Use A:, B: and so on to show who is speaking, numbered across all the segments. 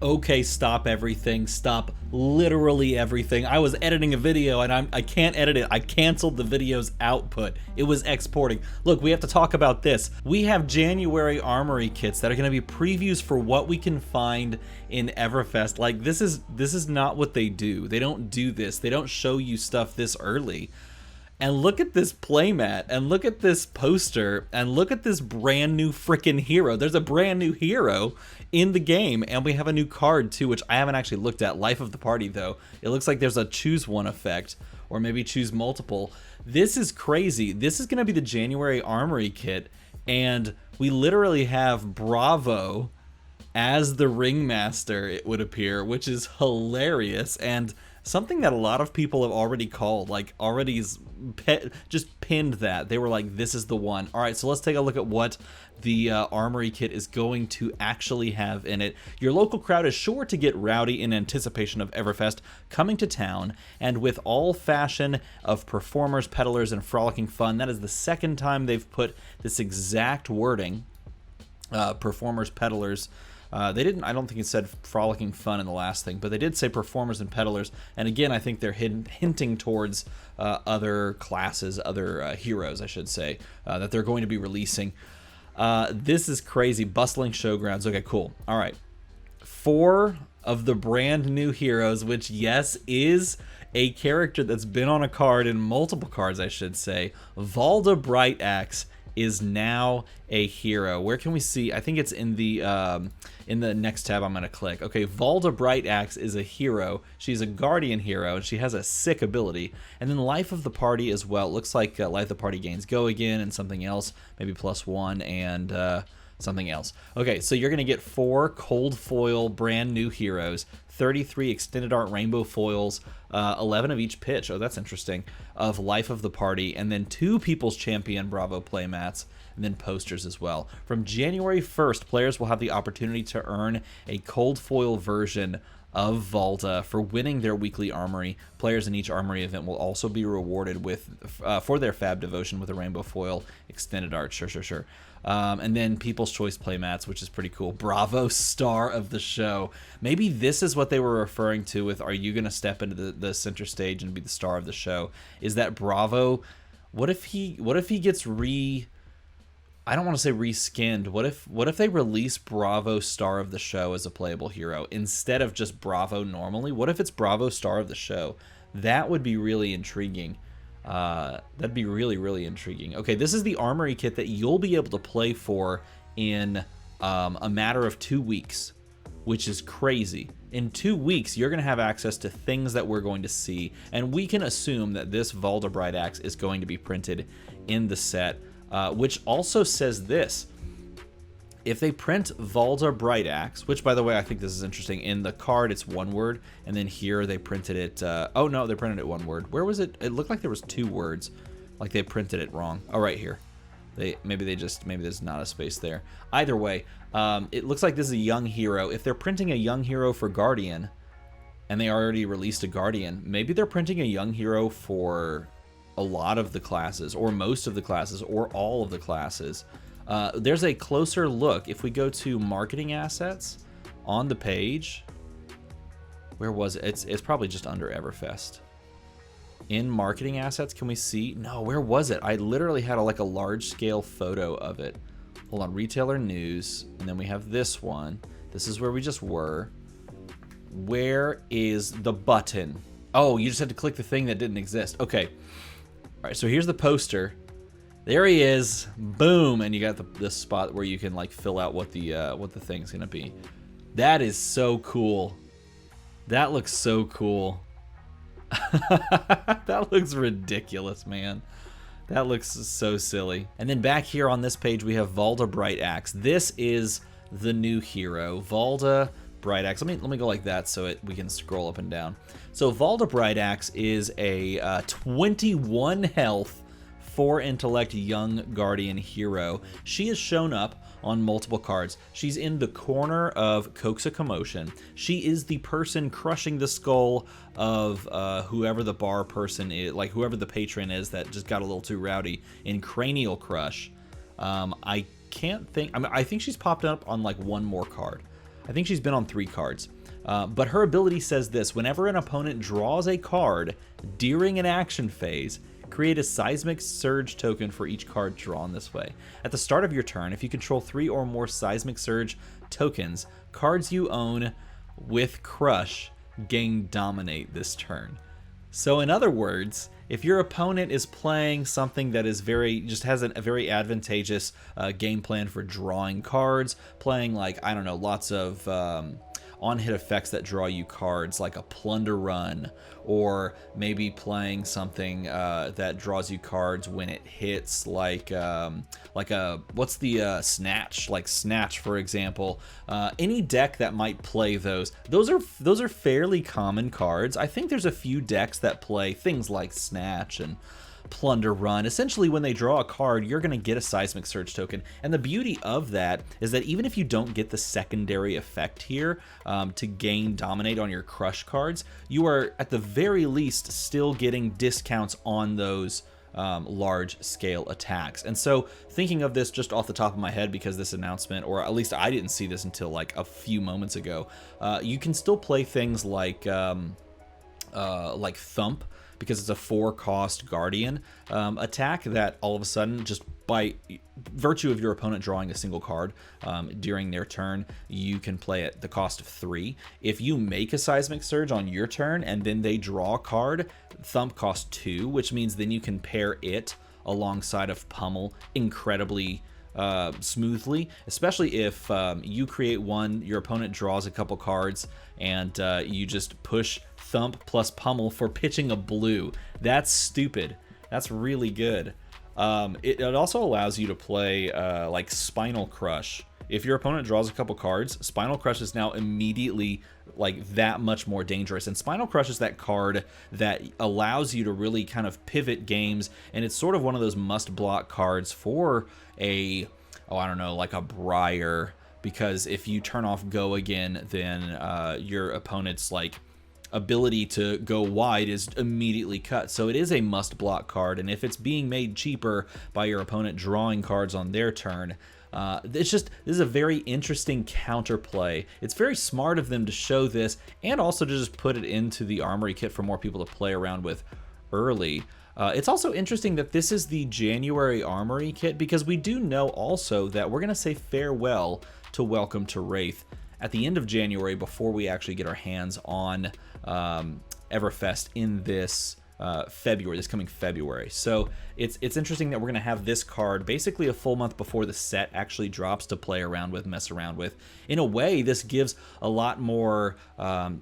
A: Okay, stop everything. Stop literally everything. I was editing a video and I can't edit it. I canceled the video's output. It was exporting. Look, we have to talk about this. We have January Armory kits that are going to be previews for what we can find in Everfest. Like, this is not what they do. They don't do this. They don't show you stuff this early. And look at this playmat, and look at this poster, and look at this brand new freaking hero. There's a brand new hero in the game, and we have a new card too, which I haven't actually looked at. Life of the Party, though. It looks like there's a choose one effect, or maybe choose multiple. This is crazy. This is going to be the January Armory kit, and we literally have Bravo as the ringmaster, it would appear, which is hilarious, and something that a lot of people have already called, like already just pinned that. They were like, this is the one. All right, so let's take a look at what the Armory kit is going to actually have in it. Your local crowd is sure to get rowdy in anticipation of Everfest coming to town, and with all fashion of performers, peddlers, and frolicking fun. That is the second time they've put this exact wording, performers, peddlers. They didn't, I don't think it said frolicking fun in the last thing, but they did say performers and peddlers. And again, I think they're hinting towards other classes, other heroes, I should say, that they're going to be releasing. This is crazy. Bustling showgrounds. Okay, cool. All right. 4 of the brand new heroes, which, yes, is a character that's been on a card, in multiple cards, I should say. Valda Brightaxe is now a hero. Where can we see? I think it's in the next tab I'm going to click. Okay, Valda Brightaxe is a hero. She's a guardian hero, and she has a sick ability. And then Life of the Party as well. It looks like Life of the Party gains Go Again and something else, maybe +1 and something else. Okay, so you're going to get 4 cold foil brand new heroes, 33 extended art rainbow foils, 11 of each pitch. Oh, that's interesting. Of Life of the Party, and then 2 People's Champion Bravo playmats, and then posters as well. From January 1st, players will have the opportunity to earn a cold foil version of Valda for winning their weekly Armory. Players in each Armory event will also be rewarded with for their Fab Devotion with a rainbow foil extended art. Sure. And then People's Choice playmats, which is pretty cool. Bravo, star of the show. Maybe this is what they were referring to with, are you going to step into the center stage and be the star of the show? Is that Bravo? What if he gets I don't want to say reskinned. What if they release Bravo Star of the Show as a playable hero instead of just Bravo normally? What if it's Bravo Star of the Show? That would be really intriguing. That'd be really, really intriguing. Okay, this is the Armory kit that you'll be able to play for in a matter of 2 weeks, which is crazy. In 2 weeks, you're going to have access to things that we're going to see, and we can assume that this Valda Brightaxe is going to be printed in the set. Which also says this: if they print Valda Brightaxe, which, by the way, I think this is interesting. In the card, it's 1 word, and then here they printed it. Oh no, they printed it 1 word. Where was it? It looked like there was 2 words, like they printed it wrong. Oh, right here. Maybe there's not a space there. Either way, it looks like this is a young hero. If they're printing a young hero for Guardian, and they already released a Guardian, maybe they're printing a young hero for a lot of the classes, or most of the classes, or all of the classes. There's a closer look. If we go to marketing assets on the page, where was it? It's probably just under Everfest. In marketing assets, can we see? No, where was it? I literally had like a large scale photo of it. Hold on, retailer news, and then we have this one. This is where we just were. Where is the button? Oh, you just had to click the thing that didn't exist. Okay. All right, so here's the poster. There he is. Boom, and you got the spot where you can like fill out what the thing's gonna be. That is so cool. That looks so cool. That looks ridiculous, man. That looks so silly. And then back here on this page, we have Valda Brightaxe. This is the new hero, Valda Brightaxe. Let me go like that so we can scroll up and down. So Valda Brightaxe is a 21 health, 4 intellect young guardian hero. She has shown up on multiple cards. She's in the corner of Coax a Commotion. She is the person crushing the skull of whoever the bar person is, like whoever the patron is that just got a little too rowdy in Cranial Crush. I can't think. I think she's popped up on like 1 more card. I think she's been on 3 cards. But her ability says this: whenever an opponent draws a card during an action phase, create a Seismic Surge token for each card drawn this way. At the start of your turn, if you control 3 or more Seismic Surge tokens, cards you own with Crush gain Dominate this turn. So in other words, if your opponent is playing something that is just has a very advantageous game plan for drawing cards, playing like, I don't know, lots of on-hit effects that draw you cards like a Plunder Run, or maybe playing something that draws you cards when it hits, like what's the Snatch, like Snatch, for example. Any deck that might play those are fairly common cards. I think there's a few decks that play things like Snatch and Plunder Run. Essentially, when they draw a card, you're going to get a Seismic Surge token. And the beauty of that is that even if you don't get the secondary effect here to gain Dominate on your Crush cards, you are at the very least still getting discounts on those large scale attacks. And so, thinking of this just off the top of my head, because this announcement, or at least I didn't see this until like a few moments ago, you can still play things like Thump, because it's a 4-cost Guardian attack that all of a sudden, just by virtue of your opponent drawing a single card during their turn, you can play at the cost of 3. If you make a Seismic Surge on your turn and then they draw a card, Thump costs 2, which means then you can pair it alongside of Pummel incredibly smoothly, especially if you create one, your opponent draws a couple cards, and you just push Thump plus Pummel for pitching a blue. That's stupid. That's really good. It also allows you to play like Spinal Crush. If your opponent draws a couple cards, Spinal Crush is now immediately like that much more dangerous. And Spinal Crush is that card that allows you to really kind of pivot games, and it's sort of one of those must-block cards for a, I don't know, like a Briar, because if you turn off Go Again, then your opponent's like ability to go wide is immediately cut. So it is a must-block card, and if it's being made cheaper by your opponent drawing cards on their turn, this is a very interesting counterplay. It's very smart of them to show this, and also to just put it into the Armory kit for more people to play around with early. It's also interesting that this is the January Armory kit, because we do know also that we're going to say farewell to Welcome to Wraith at the end of January, before we actually get our hands on Everfest in this this coming February. So it's interesting that we're going to have this card basically a full month before the set actually drops to play around with, mess around with. In a way, this gives a lot more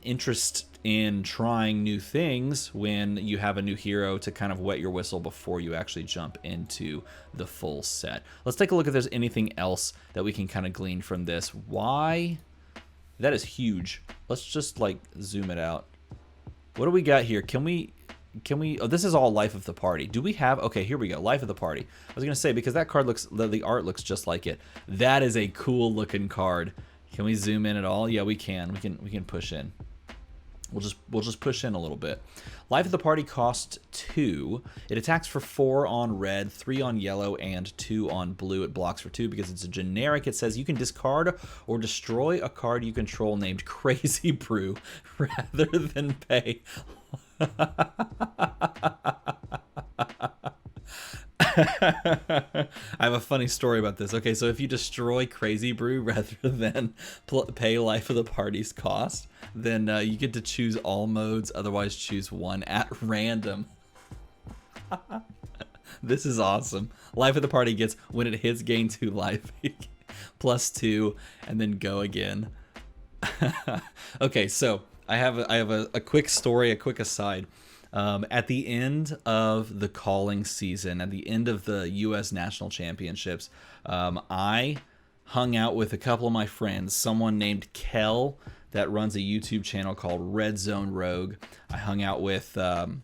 A: interest in trying new things when you have a new hero to kind of wet your whistle before you actually jump into the full set. Let's take a look if there's anything else that we can kind of glean from this. Why? That is huge. Let's just like zoom it out. What do we got here? Can we, oh, this is all Life of the Party. Do we have, okay, here we go, Life of the Party. I was gonna say, because that card looks, the art looks just like it. That is a cool looking card. Can we zoom in at all? Yeah, we can. We can push in. We'll just push in a little bit. Life of the Party costs 2. It attacks for 4 on red, 3 on yellow, and 2 on blue. It blocks for 2 because it's a generic. It says you can discard or destroy a card you control named Crazy Brew rather than pay. I have a funny story about this. Okay, so if you destroy Crazy Brew rather than pay Life of the Party's cost, then you get to choose all modes, otherwise choose one at random. This is awesome. Life of the Party gets, when it hits, gain 2 life, +2, and then go again. Okay, so I have a quick story, a quick aside. At the end of the calling season, at the end of the U.S. National Championships, I hung out with a couple of my friends, someone named Kel that runs a YouTube channel called Red Zone Rogue. I hung out with, well,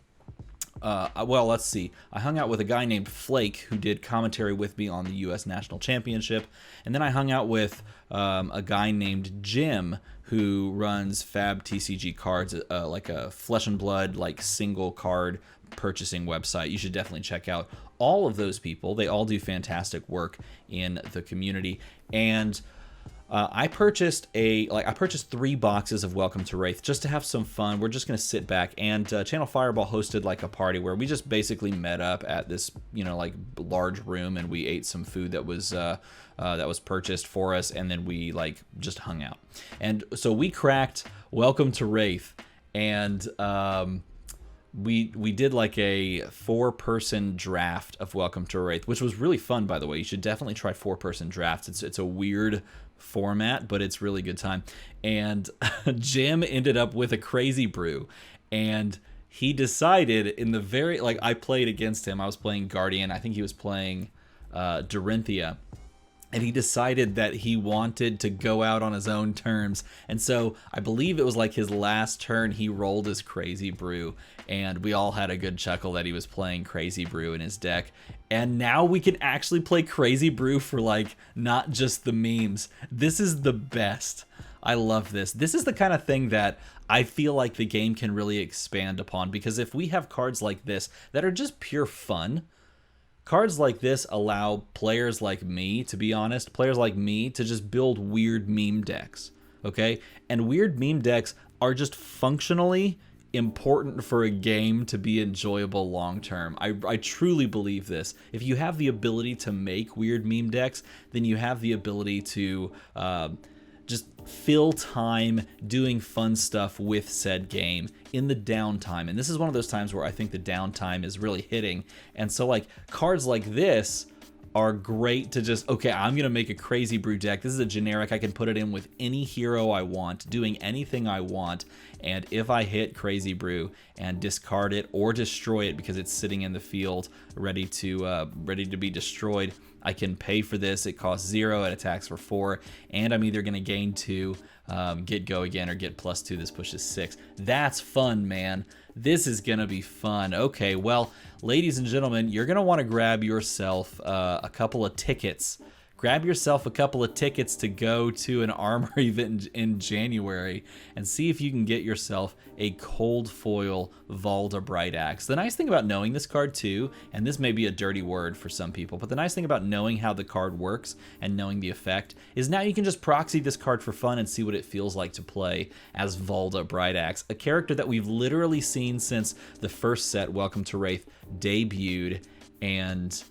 A: let's see. I hung out with a guy named Flake who did commentary with me on the U.S. National Championship. And then I hung out with a guy named Jim who runs Fab TCG cards, like a Flesh and Blood, like single card purchasing website. You should definitely check out all of those people. They all do fantastic work in the community. And I purchased I purchased 3 boxes of Welcome to Wraith just to have some fun. We're just gonna sit back, and Channel Fireball hosted like a party where we just basically met up at this, you know, like large room, and we ate some food that was purchased for us, and then we like just hung out. And so we cracked Welcome to Wraith, and we did like a 4-person draft of Welcome to Wraith, which was really fun, by the way. You should definitely try 4-person drafts. It's a weird format, but it's really good time. And Jim ended up with a crazy brew, and he decided in the very, like, I played against him. I was playing Guardian. I think he was playing Dorinthia. And he decided that he wanted to go out on his own terms. And so I believe it was like his last turn, he rolled his Crazy Brew. And we all had a good chuckle that he was playing Crazy Brew in his deck. And now we can actually play Crazy Brew for, like, not just the memes. This is the best. I love this. This is the kind of thing that I feel like the game can really expand upon. Because if we have cards like this that are just pure fun, cards like this allow players like me, to be honest, players like me to just build weird meme decks, okay? And weird meme decks are just functionally important for a game to be enjoyable long term. I truly believe this. If you have the ability to make weird meme decks, then you have the ability to just fill time doing fun stuff with said game in the downtime. And this is one of those times where I think the downtime is really hitting. And so like cards like this are great to just, okay, I'm gonna make a Crazy Brew deck. This is a generic. I can put it in with any hero I want, doing anything I want. And if I hit Crazy Brew and discard it or destroy it because it's sitting in the field ready to be destroyed, I can pay for this. It costs 0, it attacks for 4, and I'm either gonna gain 2, get go again, or get +2. This pushes 6. That's fun, man. This is gonna be fun. Okay, well, ladies and gentlemen, you're gonna want to grab yourself a couple of tickets. Grab yourself a couple of tickets to go to an Armory event in January and see if you can get yourself a cold foil Valda Brightaxe. The nice thing about knowing this card too, and this may be a dirty word for some people, but the nice thing about knowing how the card works and knowing the effect is now you can just proxy this card for fun and see what it feels like to play as Valda Brightaxe, a character that we've literally seen since the first set, Welcome to Wraith, debuted, and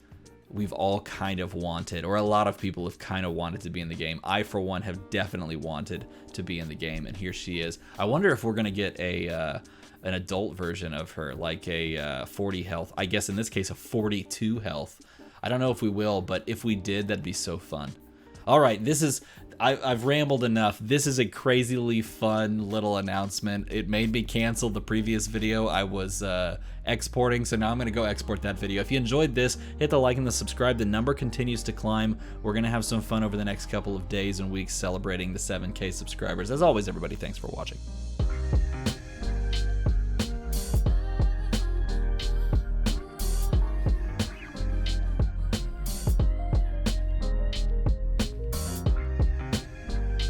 A: we've all kind of wanted, or a lot of people have kind of wanted to be in the game. I, for one, have definitely wanted to be in the game, and here she is. I wonder if we're going to get an adult version of her, like a 40 health. I guess in this case, a 42 health. I don't know if we will, but if we did, that'd be so fun. All right, this is... I've rambled enough. This is a crazily fun little announcement. It made me cancel the previous video I was exporting, so now I'm going to go export that video. If you enjoyed this, hit the like and the subscribe. The number continues to climb. We're going to have some fun over the next couple of days and weeks celebrating the 7K subscribers. As always, everybody, thanks for watching.